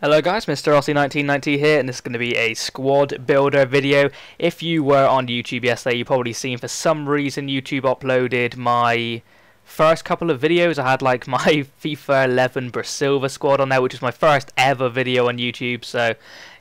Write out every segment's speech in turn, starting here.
Hello guys, Mr. Rossi1990 here, and this is going to be a squad builder video. If you were on YouTube yesterday, you've probably seen for some reason YouTube uploaded my first couple of videos. I had like my FIFA 11 Brasilva squad on there, which was my first ever video on YouTube, so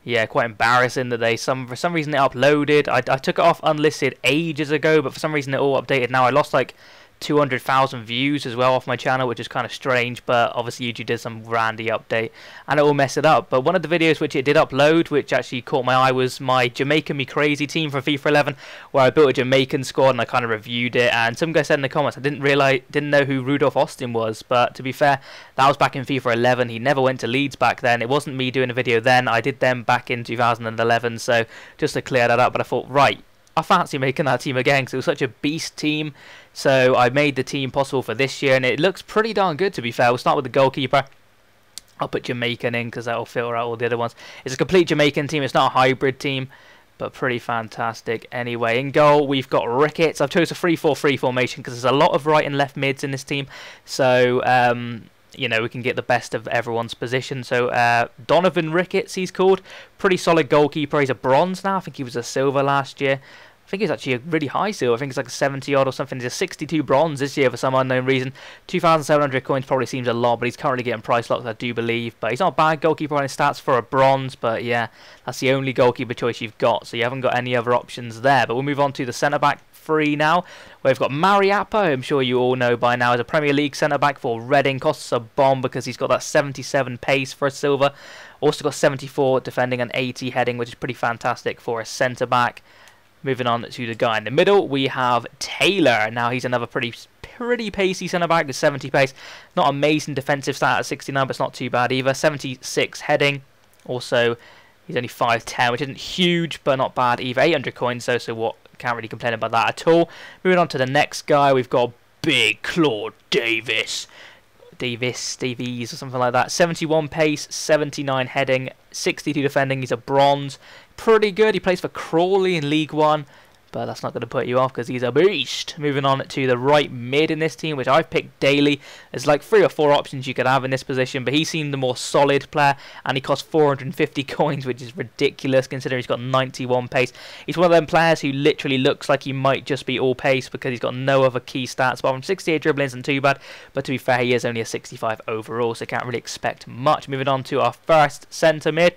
yeah, quite embarrassing that for some reason it uploaded. I took it off unlisted ages ago, but for some reason it all updated now. I lost like 200,000 views as well off my channel, which is kind of strange, but obviously YouTube did some randy update and it will mess it up. But one of the videos which it did upload, which actually caught my eye, was my Jamaican Me Crazy team for FIFA 11, where I built a Jamaican squad and I kind of reviewed it. And some guy said in the comments, I didn't know who Rudolph Austin was, but to be fair, that was back in FIFA 11. He never went to Leeds back then. It wasn't me doing a video then. I did them back in 2011. So just to clear that up, but I thought, right, I fancy making that team again because it was such a beast team. So I made the team possible for this year, and it looks pretty darn good, to be fair. We'll start with the goalkeeper. I'll put Jamaican in because that'll filter out all the other ones. It's a complete Jamaican team. It's not a hybrid team, but pretty fantastic. Anyway, in goal, we've got Ricketts. I've chosen a 3-4-3 formation because there's a lot of right and left mids in this team. So, you know, we can get the best of everyone's position. So Donovan Ricketts, he's called. Pretty solid goalkeeper. He's a bronze now. I think he was a silver last year. I think he's actually a really high silver. I think it's like a 70 odd or something. He's a 62 bronze this year for some unknown reason. 2,700 coins probably seems a lot, but he's currently getting price locked, I do believe. But he's not a bad goalkeeper on his stats for a bronze, but yeah, that's the only goalkeeper choice you've got, so you haven't got any other options there. But we'll move on to the centre-back three now, where we've got Mariappa, who I'm sure you all know by now is a Premier League centre-back for Reading. Costs a bomb because he's got that 77 pace for a silver. Also got 74 defending and 80 heading, which is pretty fantastic for a centre-back. Moving on to the guy in the middle, we have Taylor. Now he's another pretty pacey centre-back with 70 pace. Not amazing defensive stat at 69, but it's not too bad either. 76 heading. Also, he's only 5'10", which isn't huge, but not bad either. 800 coins though, so what? Can't really complain about that at all. Moving on to the next guy, we've got Big Claude Davies or something like that. 71 pace, 79 heading, 62 defending. He's a bronze. Pretty good. He plays for Crawley in League One, but that's not going to put you off because he's a beast. Moving on to the right mid in this team, which I've picked daily. There's like 3 or 4 options you could have in this position, but he seemed the more solid player, and he costs 450 coins, which is ridiculous considering he's got 91 pace. He's one of them players who literally looks like he might just be all pace because he's got no other key stats. But from 68 dribblings isn't too bad, but to be fair, he is only a 65 overall, so can't really expect much. Moving on to our first centre mid.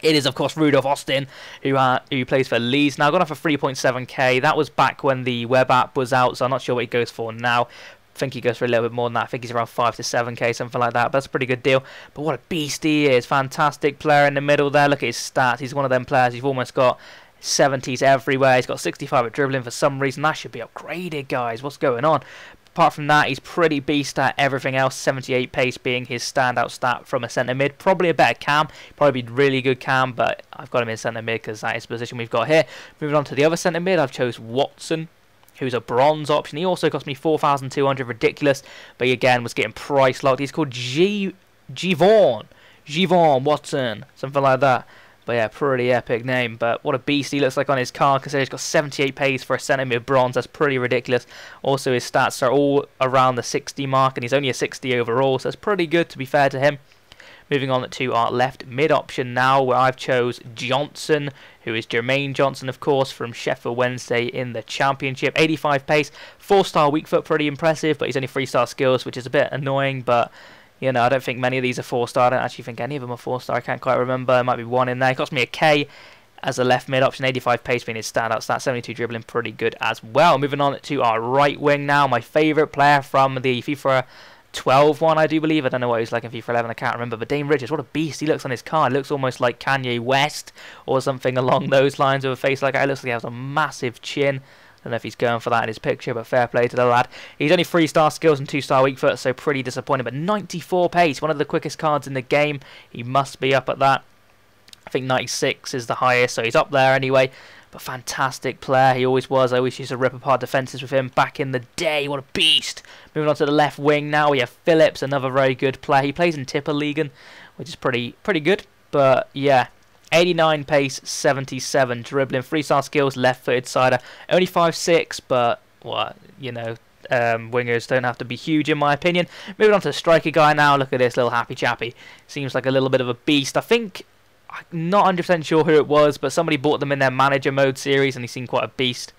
It is, of course, Rudolph Austin, who plays for Leeds. Now, gone off for 3.7k. That was back when the web app was out, so I'm not sure what he goes for now. I think he goes for a little bit more than that. I think he's around 5 to 7k, something like that. But that's a pretty good deal. But what a beast he is. Fantastic player in the middle there. Look at his stats. He's one of them players. He's almost got 70s everywhere. He's got 65 at dribbling for some reason. That should be upgraded, guys. What's going on? Apart from that, he's pretty beast at everything else. 78 pace being his standout stat from a centre mid. Probably a better cam. Probably be really good cam, but I've got him in centre mid because that is the position we've got here. Moving on to the other centre mid, I've chose Watson, who's a bronze option. He also cost me 4,200, ridiculous, but he again was getting price locked. He's called Givon Watson, something like that. But yeah, pretty epic name. But what a beast he looks like on his card, considering he's got 78 pace for a centre mid bronze. That's pretty ridiculous. Also, his stats are all around the 60 mark, and he's only a 60 overall, so that's pretty good, to be fair to him. Moving on to our left mid option now, where I've chose Johnson, who is Jermaine Johnson, of course, from Sheffield Wednesday in the Championship. 85 pace, 4-star weak foot, pretty impressive, but he's only 3-star skills, which is a bit annoying, but you know, I don't think many of these are 4-star. I don't actually think any of them are 4-star. I can't quite remember. There might be one in there. It cost me a K as a left mid option. 85 pace being his standout stat. 72 dribbling, pretty good as well. Moving on to our right wing now. My favourite player from the FIFA 12 one, I do believe. I don't know what he was like in FIFA 11. I can't remember. But Dame Richards, what a beast he looks on his card. Looks almost like Kanye West or something along those lines with a face like that. It looks like he has a massive chin. I don't know if he's going for that in his picture, but fair play to the lad. He's only 3-star skills and 2-star weak foot, so pretty disappointing. But 94 pace, one of the quickest cards in the game. He must be up at that. I think 96 is the highest, so he's up there anyway. But fantastic player, he always was. I always used to rip apart defences with him back in the day. What a beast. Moving on to the left wing now, we have Phillips, another very good player. He plays in Tipper League, which is pretty good. But yeah, 89 pace, 77 dribbling, 3-star skills, left-footed sider. Only 5'6", but what, you know, Wingers don't have to be huge in my opinion. Moving on to the striker guy now. Look at this little happy chappy. Seems like a little bit of a beast. I think, I'm not 100% sure who it was, but somebody bought them in their manager mode series and he seemed quite a beast.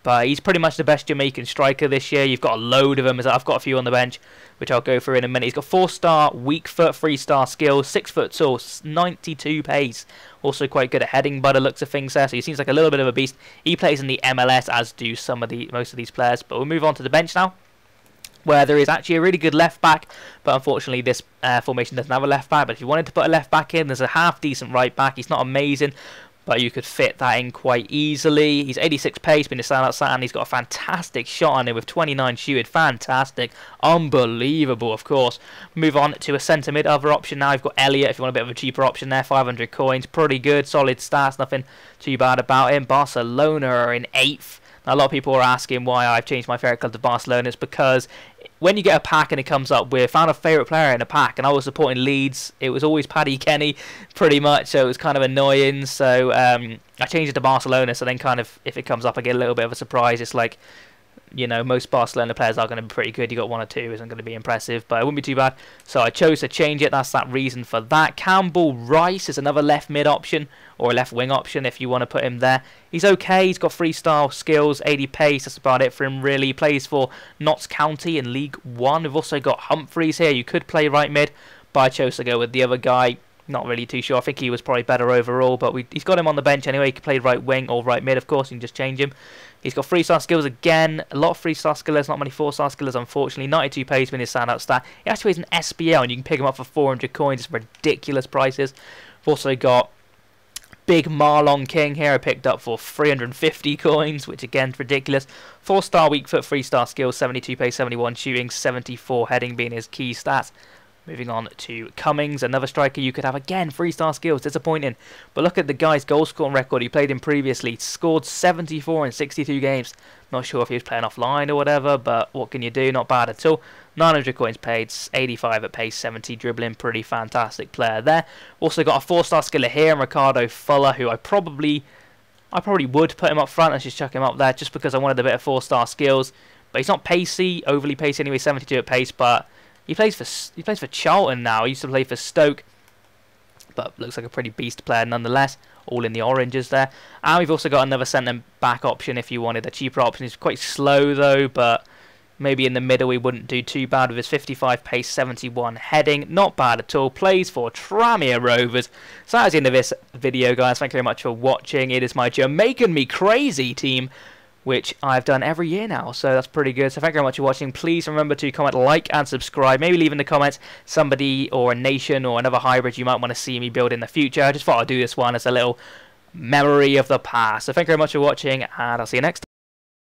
But he's pretty much the best Jamaican striker this year. You've got a load of them. I've got a few on the bench, which I'll go through in a minute. He's got 4-star weak foot, 3-star skills, 6 foot tall, 92 pace. Also quite good at heading by the looks of things there. So he seems like a little bit of a beast. He plays in the MLS, as do most of these players. But we'll move on to the bench now, where there is actually a really good left back, but unfortunately this formation doesn't have a left back. But if you wanted to put a left back in, there's a half decent right back. He's not amazing, but you could fit that in quite easily. He's 86 pace, been a standout stat, and he's got a fantastic shot on him with 29 shooting. Fantastic. Unbelievable, of course. Move on to a centre mid other option now. You've got Elliot, if you want a bit of a cheaper option there. 500 coins. Pretty good. Solid stats. Nothing too bad about him. Barcelona are in 8th. Now, a lot of people are asking why I've changed my favourite club to Barcelona. It's because when you get a pack and it comes up with found a favourite player in a pack, and I was supporting Leeds, it was always Paddy Kenny pretty much, so it was kind of annoying. So I changed it to Barcelona, so then kind of if it comes up I get a little bit of a surprise. It's like, you know, most Barcelona players are going to be pretty good. You got 1 or 2 isn't going to be impressive, but it wouldn't be too bad. So I chose to change it. That's that reason for that. Campbell Rice is another left mid option, or a left wing option if you want to put him there. He's okay. He's got 3-star skills, 80 pace. That's about it for him really. He plays for Notts County in League 1. We've also got Humphreys here. You could play right mid, but I chose to go with the other guy. Not really too sure. I think he was probably better overall, but he's got him on the bench anyway. He can play right wing or right mid, of course. You can just change him. He's got 3-star skills again. A lot of 3-star skillers, not many 4-star skillers, unfortunately. 92 pace been his standout stat. He actually is an SBL, and you can pick him up for 400 coins. It's ridiculous prices. We've also got Big Marlon King here. I picked up for 350 coins, which again is ridiculous. 4-star weak foot, 3-star skills, 72 pace, 71 shooting, 74 heading being his key stats. Moving on to Cummings, another striker you could have. Again, 3-star skills, disappointing. But look at the guy's goal scoring record. He played him previously. Scored 74 in 62 games. Not sure if he was playing offline or whatever, but what can you do? Not bad at all. 900 coins paid, 85 at pace, 70 dribbling. Pretty fantastic player there. Also got a 4-star skiller here, and Ricardo Fuller, who I probably would put him up front. Let's just chuck him up there just because I wanted a bit of 4-star skills. But he's not pacey, overly pacey anyway, 72 at pace, but He plays for Charlton now. He used to play for Stoke, but looks like a pretty beast player nonetheless. All in the oranges there. And we've also got another centre back option if you wanted a cheaper option. He's quite slow though, but maybe in the middle he wouldn't do too bad with his 55 pace, 71 heading. Not bad at all. Plays for Tranmere Rovers. So that's the end of this video, guys. Thank you very much for watching. It is my Jamaican Me Crazy team, which I've done every year now, so that's pretty good. So thank you very much for watching. Please remember to comment, like, and subscribe. Maybe leave in the comments somebody or a nation or another hybrid you might want to see me build in the future. I just thought I'd do this one as a little memory of the past. So thank you very much for watching, and I'll see you next time.